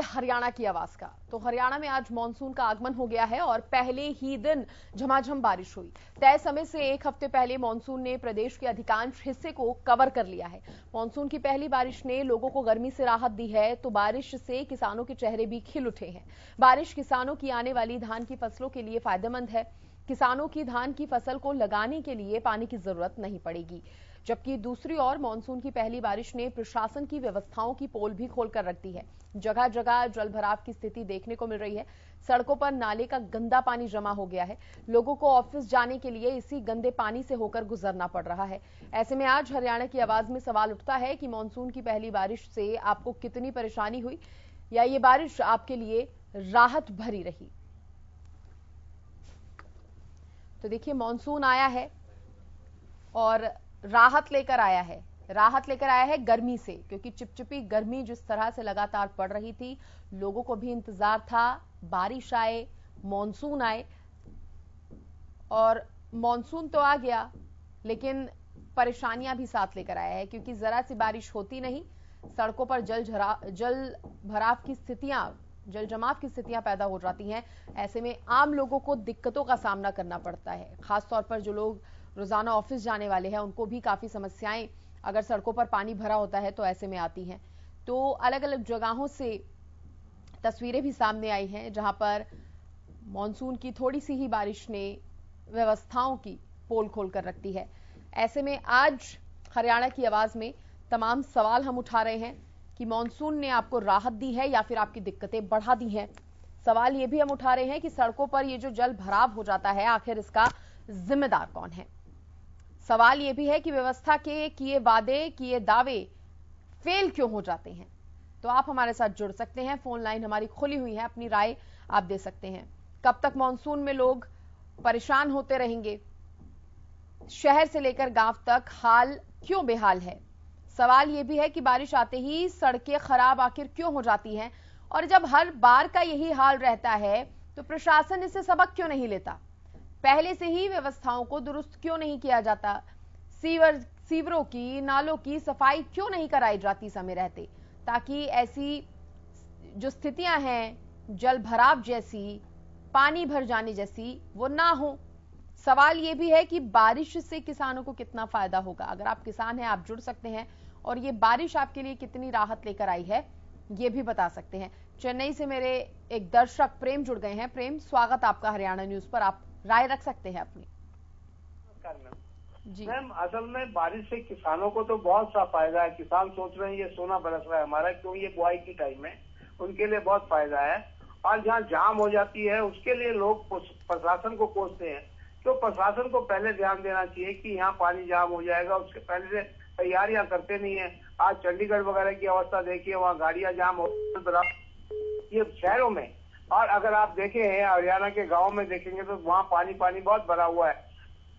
हरियाणा की आवाज का। तो हरियाणा में आज मानसून का आगमन हो गया है और पहले ही दिन झमाझम बारिश हुई। तय समय से एक हफ्ते पहले मानसून ने प्रदेश के अधिकांश हिस्से को कवर कर लिया है। मानसून की पहली बारिश ने लोगों को गर्मी से राहत दी है, तो बारिश से किसानों के चेहरे भी खिल उठे हैं। बारिश किसानों की आने वाली धान की फसलों के लिए फायदेमंद है। किसानों की धान की फसल को लगाने के लिए पानी की जरूरत नहीं पड़ेगी। जबकि दूसरी ओर मानसून की पहली बारिश ने प्रशासन की व्यवस्थाओं की पोल भी खोलकर रख दी है। जगह जगह जलभराव की स्थिति देखने को मिल रही है। सड़कों पर नाले का गंदा पानी जमा हो गया है। लोगों को ऑफिस जाने के लिए इसी गंदे पानी से होकर गुजरना पड़ रहा है। ऐसे में आज हरियाणा की आवाज में सवाल उठता है कि मानसून की पहली बारिश से आपको कितनी परेशानी हुई, या ये बारिश आपके लिए राहत भरी रही। तो देखिए, मानसून आया है और राहत लेकर आया है। राहत लेकर आया है गर्मी से, क्योंकि चिपचिपी गर्मी जिस तरह से लगातार पड़ रही थी, लोगों को भी इंतजार था बारिश आए, मानसून आए। और मानसून तो आ गया, लेकिन परेशानियां भी साथ लेकर आया है, क्योंकि जरा सी बारिश होती नहीं, सड़कों पर जल भराव की स्थितियां, जल जमाव की स्थितियां पैदा हो जाती हैं। ऐसे में आम लोगों को दिक्कतों का सामना करना पड़ता है। खासतौर पर जो लोग रोजाना ऑफिस जाने वाले हैं, उनको भी काफी समस्याएं अगर सड़कों पर पानी भरा होता है तो ऐसे में आती हैं। तो अलग अलग जगहों से तस्वीरें भी सामने आई हैं, जहां पर मानसून की थोड़ी सी ही बारिश ने व्यवस्थाओं की पोल खोल कर रख दी है। ऐसे में आज हरियाणा की आवाज में तमाम सवाल हम उठा रहे हैं कि मानसून ने आपको राहत दी है या फिर आपकी दिक्कतें बढ़ा दी हैं। सवाल ये भी हम उठा रहे हैं कि सड़कों पर ये जो जल भराव हो जाता है, आखिर इसका जिम्मेदार कौन है। सवाल यह भी है कि व्यवस्था के किए वादे, किए दावे फेल क्यों हो जाते हैं। तो आप हमारे साथ जुड़ सकते हैं, फोन लाइन हमारी खुली हुई है, अपनी राय आप दे सकते हैं। कब तक मानसून में लोग परेशान होते रहेंगे, शहर से लेकर गांव तक हाल क्यों बेहाल है। सवाल यह भी है कि बारिश आते ही सड़कें खराब आखिर क्यों हो जाती हैं, और जब हर बार का यही हाल रहता है तो प्रशासन इससे सबक क्यों नहीं लेता। पहले से ही व्यवस्थाओं को दुरुस्त क्यों नहीं किया जाता। सीवरों की, नालों की सफाई क्यों नहीं कराई जाती समय रहते, ताकि ऐसी जो स्थितियां हैं, जल भराव जैसी, पानी भर जाने जैसी, वो ना हो। सवाल ये भी है कि बारिश से किसानों को कितना फायदा होगा। अगर आप किसान हैं, आप जुड़ सकते हैं और ये बारिश आपके लिए कितनी राहत लेकर आई है, ये भी बता सकते हैं। चेन्नई से मेरे एक दर्शक प्रेम जुड़ गए हैं। प्रेम, स्वागत आपका हरियाणा न्यूज पर, आप राय रख सकते हैं अपनी। जी मैम, असल में बारिश से किसानों को तो बहुत सा फायदा है। किसान सोच रहे हैं ये सोना बरस रहा है हमारा, क्योंकि ये बुआई की टाइम है, उनके लिए बहुत फायदा है। और जहाँ जाम हो जाती है उसके लिए लोग प्रशासन को कोसते हैं। तो प्रशासन को पहले ध्यान देना चाहिए कि यहाँ पानी जाम हो जाएगा, उसके पहले से तैयारियां करते नहीं है। आज चंडीगढ़ वगैरह की अवस्था देखिए, वहाँ गाड़ियां जाम हो, ये शहरों में। और अगर आप देखें हरियाणा के गाँव में देखेंगे तो वहाँ पानी बहुत भरा हुआ है।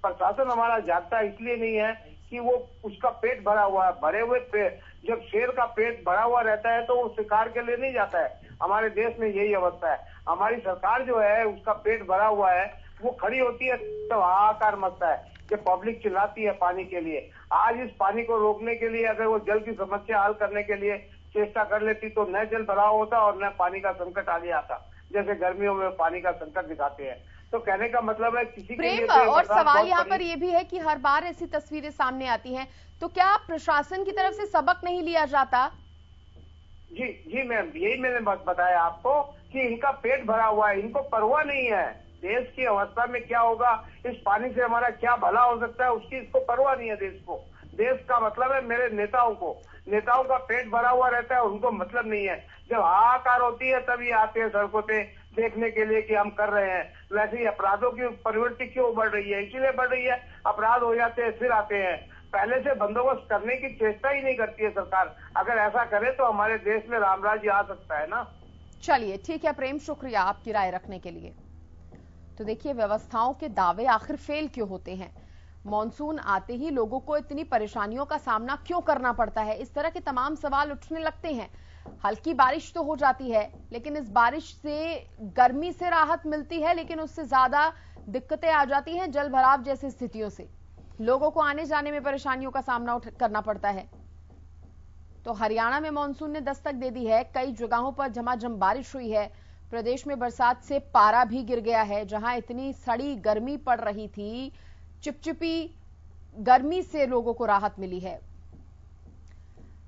प्रशासन हमारा जागता इसलिए नहीं है कि वो उसका पेट भरा हुआ है। भरे हुए पेट, जब शेर का पेट भरा हुआ रहता है तो वो शिकार के लिए नहीं जाता है। हमारे देश में यही अवस्था है। हमारी सरकार जो है, उसका पेट भरा हुआ है, वो खड़ी होती है तो हाहाकार मचता है कि पब्लिक चिल्लाती है पानी के लिए। आज इस पानी को रोकने के लिए अगर वो जल की समस्या हल करने के लिए चेष्टा कर लेती तो न जल भराव होता और न पानी का संकट आगे आता, जैसे गर्मियों में पानी का संकट दिखाते हैं। तो कहने का मतलब है किसी के लिए और सवाल यहाँ पर यह भी है कि हर बार ऐसी तस्वीरें सामने आती हैं, तो क्या प्रशासन की तरफ से सबक नहीं लिया जाता। जी मैम, यही मैंने बताया आपको कि इनका पेट भरा हुआ है, इनको परवाह नहीं है देश की अवस्था में क्या होगा, इस पानी से हमारा क्या भला हो सकता है, उसकी इसको परवाह नहीं है देश को। देश का मतलब है मेरे नेताओं का पेट भरा हुआ रहता है, उनको मतलब नहीं है। जब हाहाकार होती है तभी आते हैं सड़कों पे देखने के लिए कि हम कर रहे हैं। वैसे ही अपराधों की प्रवृत्ति क्यों बढ़ रही है, इसीलिए बढ़ रही है। अपराध हो जाते हैं फिर आते हैं। पहले से बंदोबस्त करने की चेष्टा ही नहीं करती है सरकार। अगर ऐसा करे तो हमारे देश में रामराज्य आ सकता है ना। चलिए ठीक है प्रेम, शुक्रिया आपकी राय रखने के लिए। तो देखिए, व्यवस्थाओं के दावे आखिर फेल क्यों होते हैं, मानसून आते ही लोगों को इतनी परेशानियों का सामना क्यों करना पड़ता है, इस तरह के तमाम सवाल उठने लगते हैं। हल्की बारिश तो हो जाती है, लेकिन इस बारिश से गर्मी से राहत मिलती है, लेकिन उससे ज्यादा दिक्कतें आ जाती हैं जल भराव जैसी स्थितियों से। लोगों को आने जाने में परेशानियों का सामना करना पड़ता है। तो हरियाणा में मानसून ने दस्तक दे दी है। कई जगहों पर झमाझम बारिश हुई है। प्रदेश में बरसात से पारा भी गिर गया है। जहां इतनी सड़ी गर्मी पड़ रही थी, चिपचिपी गर्मी से लोगों को राहत मिली है।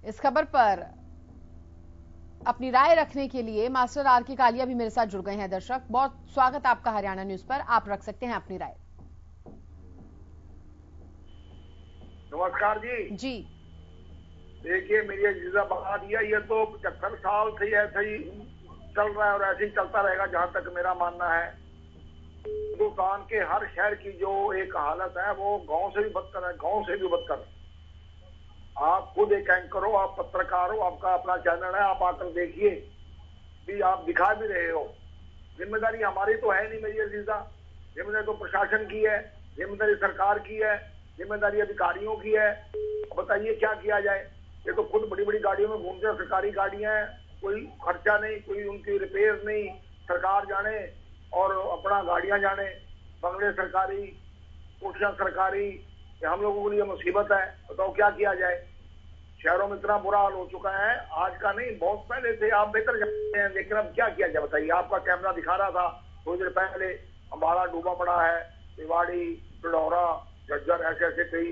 इस खबर पर अपनी राय रखने के लिए मास्टर आर.के. कालिया भी मेरे साथ जुड़ गए हैं। दर्शक, बहुत स्वागत आपका हरियाणा न्यूज पर। आप रख सकते हैं अपनी राय। नमस्कार जी। जी देखिए, मेरी अजीजा बता दिया, ये तो 75 साल से ऐसे ही चल रहा है और ऐसे ही चलता रहेगा, जहां तक मेरा मानना है। हिंदुस्तान के हर शहर की जो एक हालत है वो गांव से भी बदतर है, गांव से भी बदतर। आप खुद एक एंकर हो, आप पत्रकार हो, आपका अपना चैनल है, आप आकर देखिए भी, आप दिखा भी रहे हो। जिम्मेदारी हमारी तो है नहीं मेरी अजीजा, जिम्मेदारी तो प्रशासन की है, जिम्मेदारी सरकार की है, जिम्मेदारी अधिकारियों की है। बताइए क्या किया जाए। ये तो खुद बड़ी बड़ी गाड़ियों में घूमते हैं, सरकारी गाड़ियां हैं, कोई खर्चा नहीं, कोई उनकी रिपेयर नहीं, सरकार जाने और अपना गाड़ियां जाने, बंगले सरकारी, कोठियां सरकारी। ये हम लोगों के लिए मुसीबत है। बताओ क्या किया जाए। शहरों में इतना बुरा हाल हो चुका है, आज का नहीं बहुत पहले से, आप बेहतर जानते हैं, लेकिन अब क्या किया जाए बताइए। आपका कैमरा दिखा रहा था थोड़ी देर पहले, अम्बाला डूबा पड़ा है, रेवाड़ी, पिडौरा, झज्जर, ऐसे ऐसे कई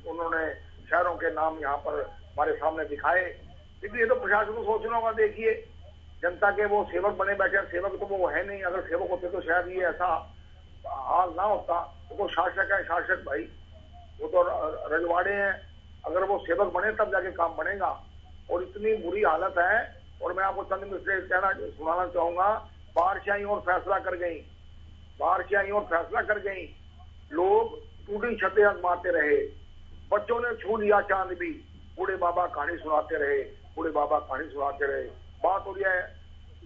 उन्होंने शहरों के नाम यहाँ पर हमारे सामने दिखाए। लेकिन ये तो प्रशासन को सोचना होगा। देखिए, जनता के वो सेवक बने बैठे हैं, सेवक तो वो है नहीं। अगर सेवक होते तो शायद ये ऐसा हाल ना होता। वो शासक है, शासक भाई, वो तो रजवाड़े हैं। अगर वो सेवक बने तब जाके काम बनेगा। और इतनी बुरी हालत है। और मैं आपको चंद मिनट से सुनाना चाहूंगा, बारिश आई और फैसला कर गई, बारिश आई और फैसला कर गई। लोग टूटी छतें आजमाते रहे, बच्चों ने छू लिया चांद भी, बूढ़े बाबा कहानी सुनाते रहे, बूढ़े बाबा कहानी सुनाते रहे। बात हो रही है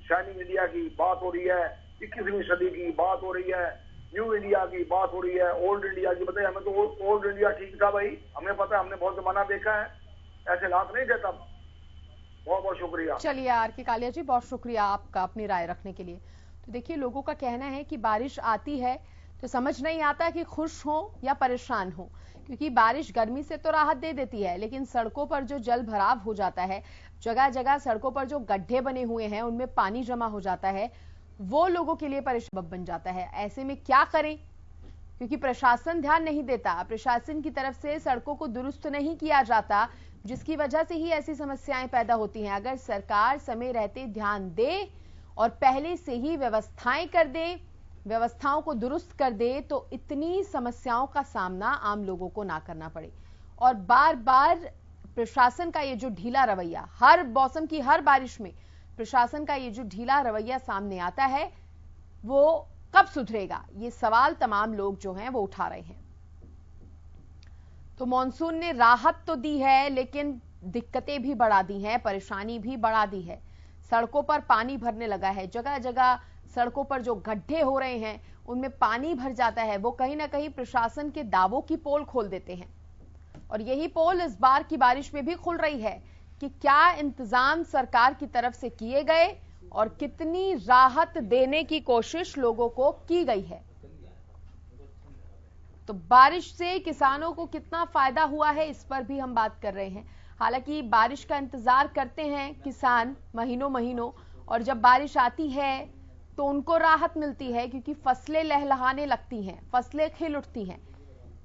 शाइनिंग इंडिया की, बात हो रही है 21वीं सदी की, बात हो रही है न्यू इंडिया की, बात हो रही है ओल्ड इंडिया की। बताइए, हमें तो ओल्ड इंडिया ठीक था भाई, हमें पता है, हमने बहुत जमाना देखा है, ऐसे हालात नहीं थे तब। बहुत बहुत शुक्रिया। चलिए आर.के. कालिया जी, बहुत शुक्रिया आपका अपनी राय रखने के लिए। तो देखिए, लोगों का कहना है कि बारिश आती है तो समझ नहीं आता कि खुश हो या परेशान हो, क्योंकि बारिश गर्मी से तो राहत दे देती है, लेकिन सड़कों पर जो जल भराव हो जाता है, जगह जगह सड़कों पर जो गड्ढे बने हुए हैं उनमें पानी जमा हो जाता है, वो लोगों के लिए परेशान बन जाता है। ऐसे में क्या करें, क्योंकि प्रशासन ध्यान नहीं देता, प्रशासन की तरफ से सड़कों को दुरुस्त नहीं किया जाता, जिसकी वजह से ही ऐसी समस्याएं पैदा होती हैं। अगर सरकार समय रहते ध्यान दे और पहले से ही व्यवस्थाएं कर दे, व्यवस्थाओं को दुरुस्त कर दे, तो इतनी समस्याओं का सामना आम लोगों को ना करना पड़े। और बार बार प्रशासन का ये जो ढीला रवैया, हर मौसम की हर बारिश में प्रशासन का ये जो ढीला रवैया सामने आता है, वो कब सुधरेगा, ये सवाल तमाम लोग जो हैं वो उठा रहे हैं। तो मॉनसून ने राहत तो दी है, लेकिन दिक्कतें भी बढ़ा दी हैं, परेशानी भी बढ़ा दी है। सड़कों पर पानी भरने लगा है, जगह जगह सड़कों पर जो गड्ढे हो रहे हैं उनमें पानी भर जाता है। वो कहीं ना कहीं प्रशासन के दावों की पोल खोल देते हैं, और यही पोल इस बार की बारिश में भी खुल रही है कि क्या इंतजाम सरकार की तरफ से किए गए और कितनी राहत देने की कोशिश लोगों को की गई है। तो बारिश से किसानों को कितना फायदा हुआ है, इस पर भी हम बात कर रहे हैं। हालांकि बारिश का इंतजार करते हैं किसान महीनों महीनों, और जब बारिश आती है तो उनको राहत मिलती है, क्योंकि फसलें लहलहाने लगती हैं, फसलें खिल उठती हैं।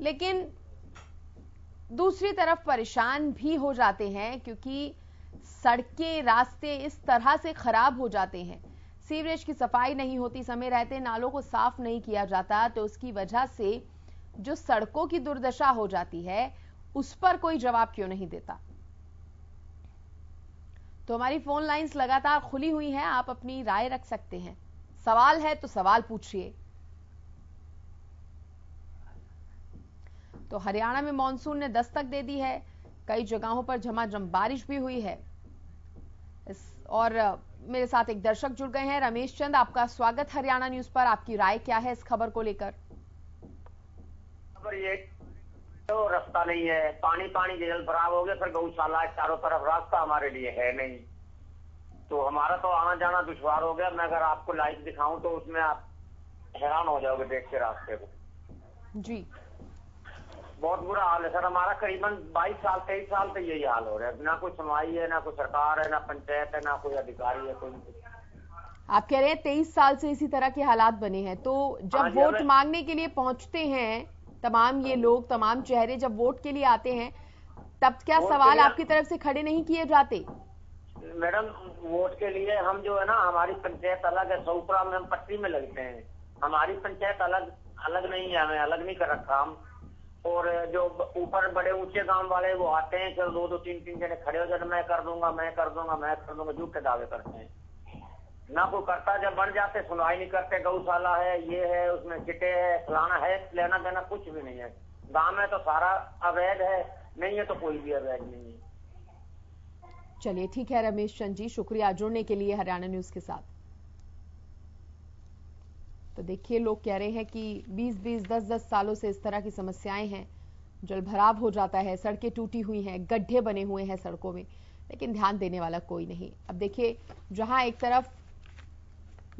लेकिन दूसरी तरफ परेशान भी हो जाते हैं, क्योंकि सड़कें, रास्ते इस तरह से खराब हो जाते हैं, सीवरेज की सफाई नहीं होती, समय रहते नालों को साफ नहीं किया जाता, तो उसकी वजह से जो सड़कों की दुर्दशा हो जाती है, उस पर कोई जवाब क्यों नहीं देता। तो हमारी फोन लाइंस लगातार खुली हुई हैं, आप अपनी राय रख सकते हैं। सवाल है तो सवाल पूछिए। तो हरियाणा में मॉनसून ने दस्तक दे दी है, कई जगहों पर झमाझम बारिश भी हुई है। और मेरे साथ एक दर्शक जुड़ गए हैं, रमेश चंद, आपका स्वागत हरियाणा न्यूज पर। आपकी राय क्या है इस खबर को लेकर? ये तो रास्ता नहीं है, पानी पानी जल भराव हो गया, फिर गौशाला चारों तरफ, रास्ता हमारे लिए है नहीं, तो हमारा तो आना जाना दुश्वार हो गया। मैं अगर आपको लाइव दिखाऊं तो उसमें आप हैरान हो जाओगे देख के रास्ते को। जी, बहुत बुरा हाल है सर। हमारा करीबन 22 साल 23 साल से यही हाल हो रहा है। ना कोई सुनवाई है, ना कोई सरकार है, ना पंचायत है, ना कोई अधिकारी है, कोई। आप कह रहे हैं 23 साल से इसी तरह के हालात बने हैं, तो जब वोट मांगने के लिए पहुंचते हैं तमाम ये लोग, तमाम चेहरे जब वोट के लिए आते हैं, तब क्या सवाल आपकी तरफ से खड़े नहीं किए जाते? मैडम वोट के लिए हम जो है ना, हमारी पंचायत अलग है, सऊपुरा में हम पट्टी में लगते हैं। हमारी पंचायत अलग नहीं है, हमें अलग नहीं कर रखा हम। और जो ऊपर बड़े ऊंचे गांव वाले वो आते हैं, चलो 2-2 3-3 जने खड़े हो जाते, मैं कर दूंगा, मैं कर दूंगा, मैं कर दूंगा, झूठे दावे करते हैं। ना कोई करता, जब बन जाते सुनवाई नहीं करते। गौशाला है, ये है, उसमें चिटे है, फलाना है, लेना देना कुछ भी नहीं है। गांव में तो सारा अवैध है, नहीं है तो कोई भी अवैध नहीं है। चलिए ठीक है रमेश चंद जी, शुक्रिया जुड़ने के लिए हरियाणा न्यूज के साथ। तो देखिए लोग कह रहे हैं कि 20-20, 10-10 सालों से इस तरह की समस्याएं हैं। जलभराव हो जाता है, सड़कें टूटी हुई हैं, गड्ढे बने हुए हैं सड़कों में, लेकिन ध्यान देने वाला कोई नहीं। अब देखिए जहां एक तरफ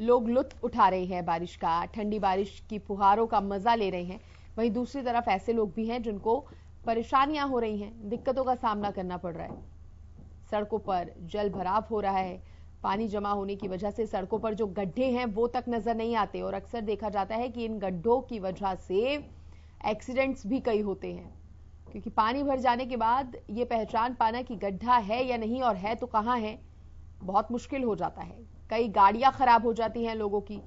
लोग लुत्फ उठा रहे हैं बारिश का, ठंडी बारिश की फुहारों का मजा ले रहे हैं, वहीं दूसरी तरफ ऐसे लोग भी हैं जिनको परेशानियां हो रही हैं, दिक्कतों का सामना करना पड़ रहा है। सड़कों पर जल भराव हो रहा है, पानी जमा होने की वजह से सड़कों पर जो गड्ढे हैं वो तक नजर नहीं आते, और अक्सर देखा जाता है कि इन गड्ढों की वजह से एक्सीडेंट्स भी कई होते हैं, क्योंकि पानी भर जाने के बाद ये पहचान पाना कि गड्ढा है या नहीं, और है तो कहां है, बहुत मुश्किल हो जाता है। कई गाड़ियां खराब हो जाती हैं लोगों की,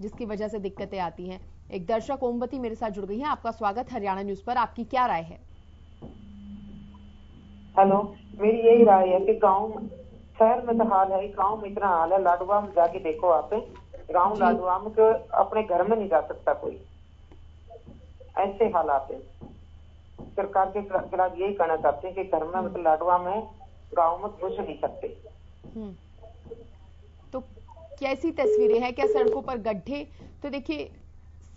जिसकी वजह से दिक्कतें आती हैं। एक दर्शक ओमवती मेरे साथ जुड़ गई हैं। आपका स्वागत हरियाणा न्यूज पर, आपकी क्या राय है? हेलो, मेरी यही राय है कि गांव शहर में तो हाल है, गांव में इतना हाल है। लाडवा में जाके देखो आप, गांव लाडवा में तो अपने घर में नहीं जा सकता कोई, ऐसे हालात है। सरकार के खिलाफ यही कहना चाहते हैं कि घर में मतलब लाडवा में गांव में घुस नहीं सकते। तो कैसी तस्वीरें हैं? क्या सड़कों पर गड्ढे? तो देखिए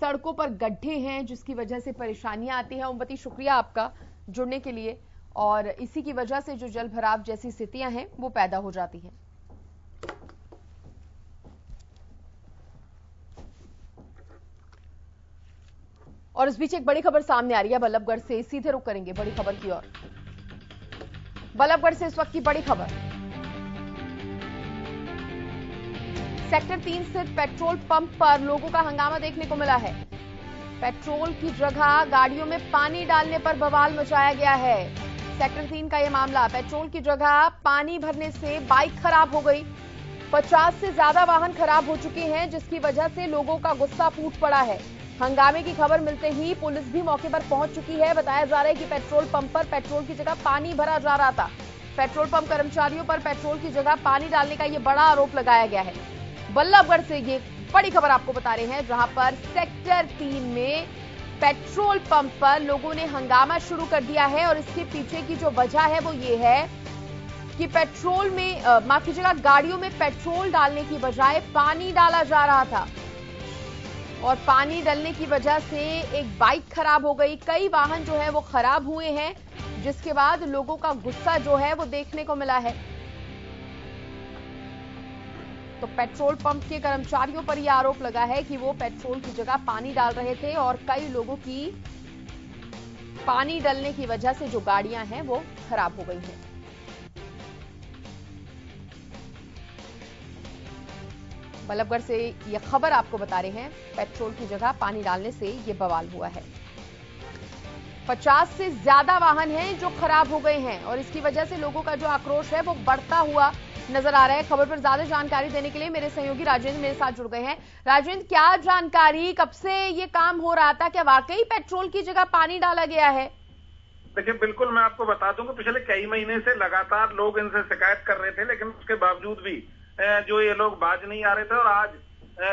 सड़कों पर गड्ढे हैं जिसकी वजह से परेशानियां आती हैं। ओमवती शुक्रिया आपका जुड़ने के लिए। और इसी की वजह से जो जल भराव जैसी स्थितियां हैं वो पैदा हो जाती हैं। और इस बीच एक बड़ी खबर सामने आ रही है बल्लभगढ़ से, सीधे रुक करेंगे बड़ी खबर की ओर। बल्लभगढ़ से इस वक्त की बड़ी खबर, सेक्टर 3 स्थित पेट्रोल पंप पर लोगों का हंगामा देखने को मिला है। पेट्रोल की जगह गाड़ियों में पानी डालने पर बवाल मचाया गया है। सेक्टर 3 का यह मामला, पेट्रोल की जगह पानी भरने से बाइक खराब हो गई। 50 से ज्यादा वाहन खराब हो चुके हैं, जिसकी वजह से लोगों का गुस्सा फूट पड़ा है। हंगामे की खबर मिलते ही पुलिस भी मौके पर पहुंच चुकी है। बताया जा रहा है कि पेट्रोल पंप पर पेट्रोल की जगह पानी भरा जा रहा था। पेट्रोल पंप कर्मचारियों पर पेट्रोल की जगह पानी डालने का यह बड़ा आरोप लगाया गया है। बल्लभगढ़ से ये बड़ी खबर आपको बता रहे हैं, जहां पर सेक्टर 3 में पेट्रोल पंप पर लोगों ने हंगामा शुरू कर दिया है। और इसके पीछे की जो वजह है वो ये है कि पेट्रोल में माफ कीजिएगा, गाड़ियों में पेट्रोल डालने की बजाय पानी डाला जा रहा था, और पानी डालने की वजह से एक बाइक खराब हो गई। कई वाहन जो है वो खराब हुए हैं, जिसके बाद लोगों का गुस्सा जो है वो देखने को मिला है। तो पेट्रोल पंप के कर्मचारियों पर यह आरोप लगा है कि वो पेट्रोल की जगह पानी डाल रहे थे, और कई लोगों की पानी डालने की वजह से जो गाड़ियां हैं वो खराब हो गई हैं। बल्लभगढ़ से यह खबर आपको बता रहे हैं, पेट्रोल की जगह पानी डालने से यह बवाल हुआ है। 50 से ज्यादा वाहन हैं जो खराब हो गए हैं, और इसकी वजह से लोगों का जो आक्रोश है वो बढ़ता हुआ नजर आ रहा है। खबर पर ज्यादा जानकारी देने के लिए मेरे सहयोगी राजेंद्र मेरे साथ जुड़ गए हैं। राजेंद्र, क्या जानकारी, कब से ये काम हो रहा था? क्या वाकई पेट्रोल की जगह पानी डाला गया है? देखिए बिल्कुल, मैं आपको बता दूं कि पिछले कई महीने से लगातार लोग इनसे शिकायत कर रहे थे, लेकिन उसके बावजूद भी जो ये लोग बाज नहीं आ रहे थे। और आज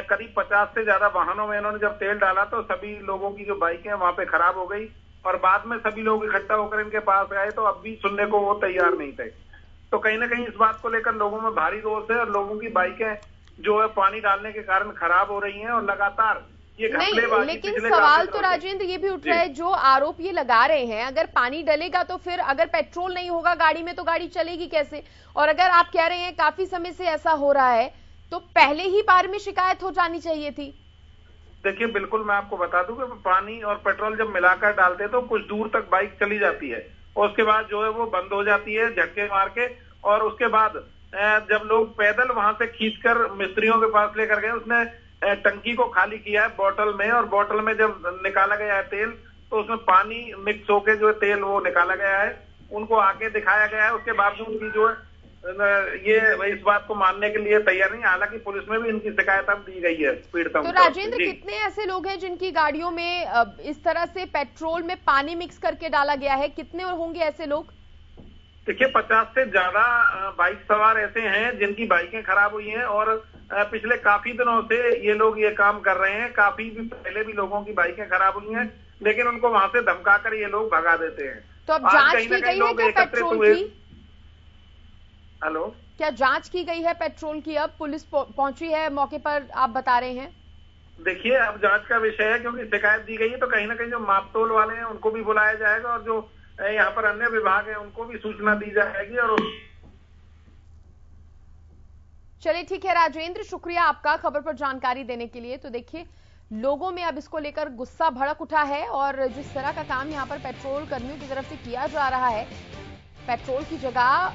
करीब 50 से ज्यादा वाहनों में इन्होंने जब तेल डाला तो सभी लोगों की जो बाइकें वहां पे खराब हो गई, और बाद में सभी लोग इकट्ठा होकर इनके पास आए तो अब भी सुनने को वो तैयार नहीं थे। तो कहीं ना कहीं इस बात को लेकर लोगों में भारी रोष है, और लोगों की बाइकें जो है पानी डालने के कारण खराब हो रही हैं, और लगातार ये नहीं, लेकिन सवाल तो राजेंद्र ये भी उठ रहा है, जो आरोप ये लगा रहे हैं, अगर पानी डलेगा तो फिर अगर पेट्रोल नहीं होगा गाड़ी में तो गाड़ी चलेगी कैसे? और अगर आप कह रहे हैं काफी समय से ऐसा हो रहा है, तो पहले ही बार में शिकायत हो जानी चाहिए थी। देखिए बिल्कुल मैं आपको बता दूं कि पानी और पेट्रोल जब मिलाकर डालते हैं तो कुछ दूर तक बाइक चली जाती है और उसके बाद जो है वो बंद हो जाती है झटके मार के। और उसके बाद जब लोग पैदल वहां से खींचकर मिस्त्रियों के पास लेकर गए, उसने टंकी को खाली किया है बोतल में, और बोतल में जब निकाला गया है तेल तो उसमें पानी मिक्स होके जो तेल वो निकाला गया है, उनको आके दिखाया गया है। उसके बावजूद भी जो है ये इस बात को मानने के लिए तैयार नहीं। हालांकि पुलिस में भी इनकी शिकायत अब दी गई है पीड़ितों तो राजेंद्र, कितने ऐसे लोग हैं जिनकी गाड़ियों में इस तरह से पेट्रोल में पानी मिक्स करके डाला गया है? कितने होंगे ऐसे लोग? देखिए 50 से ज्यादा बाइक सवार ऐसे हैं जिनकी बाइकें खराब हुई हैं और पिछले काफी दिनों से ये लोग ये काम कर रहे हैं। काफी भी पहले भी लोगों की बाइकें खराब हुई हैं, लेकिन उनको वहां से धमकाकर ये लोग भगा देते हैं। तो अब जांच की गई है क्या पेट्रोल की? हेलो, क्या जांच की गई है पेट्रोल की? अब पुलिस पहुंची है मौके पर, आप बता रहे हैं? देखिए अब जांच का विषय है, क्योंकि शिकायत दी गई है तो कहीं ना कहीं जो मापतोल वाले हैं उनको भी बुलाया जाएगा और जो यहाँ पर अन्य विभाग है उनको भी सूचना दी जाएगी। और चलिए ठीक है राजेंद्र, शुक्रिया आपका खबर पर जानकारी देने के लिए। तो देखिए लोगों में अब इसको लेकर गुस्सा भड़क उठा है और जिस तरह का काम यहाँ पर पेट्रोल कर्मियों की तरफ से किया जा रहा है, पेट्रोल की जगह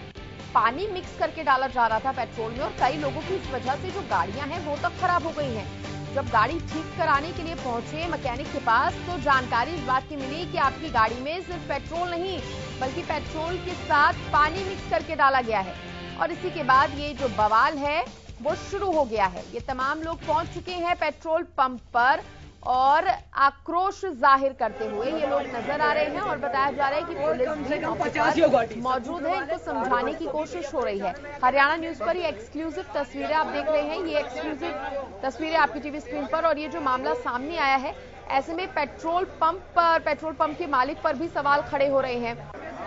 पानी मिक्स करके डाला जा रहा था पेट्रोल में, और कई लोगों की इस वजह से जो गाड़ियां हैं वो तक खराब हो गई हैं। जब गाड़ी ठीक कराने के लिए पहुंचे मैकेनिक के पास तो जानकारी इस बात की मिली कि आपकी गाड़ी में सिर्फ पेट्रोल नहीं बल्कि पेट्रोल के साथ पानी मिक्स करके डाला गया है। और इसी के बाद ये जो बवाल है वो शुरू हो गया है। ये तमाम लोग पहुंच चुके हैं पेट्रोल पंप पर और आक्रोश जाहिर करते हुए ये लोग नजर आ रहे हैं और बताया जा रहा है कि पुलिस भी मौके पर मौजूद है, इनको समझाने की कोशिश हो रही है। हरियाणा न्यूज पर ये एक्सक्लूसिव तस्वीरें आप देख रहे हैं, ये एक्सक्लूसिव तस्वीरें आपकी टीवी स्क्रीन पर। और ये जो मामला सामने आया है, ऐसे में पेट्रोल पंप के मालिक पर भी सवाल खड़े हो रहे हैं।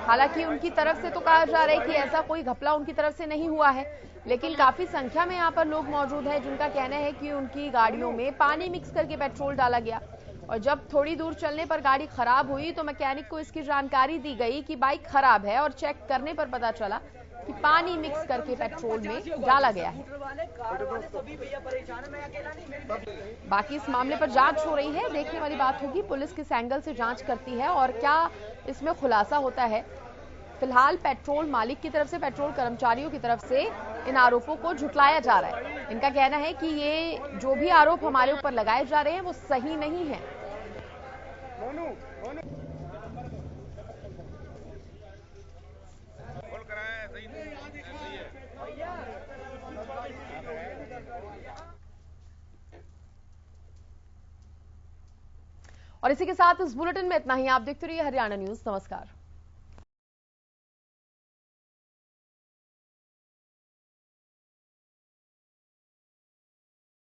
हालांकि उनकी तरफ से तो कहा जा रहा है कि ऐसा कोई घपला उनकी तरफ से नहीं हुआ है, लेकिन काफी संख्या में यहाँ पर लोग मौजूद हैं जिनका कहना है कि उनकी गाड़ियों में पानी मिक्स करके पेट्रोल डाला गया। और जब थोड़ी दूर चलने पर गाड़ी खराब हुई तो मैकेनिक को इसकी जानकारी दी गई कि बाइक खराब है, और चेक करने पर पता चला कि पानी मिक्स करके पेट्रोल में डाला गया है। बाकी इस मामले पर जांच हो रही है, देखने वाली बात होगी पुलिस किस एंगल से जांच करती है और क्या इसमें खुलासा होता है। फिलहाल पेट्रोल मालिक की तरफ से, पेट्रोल कर्मचारियों की तरफ से इन आरोपों को झुटलाया जा रहा है। इनका कहना है कि ये जो भी आरोप हमारे ऊपर लगाए जा रहे हैं वो सही नहीं है। और इसी के साथ इस बुलेटिन में इतना ही। आप देखते रहिए हरियाणा न्यूज। नमस्कार।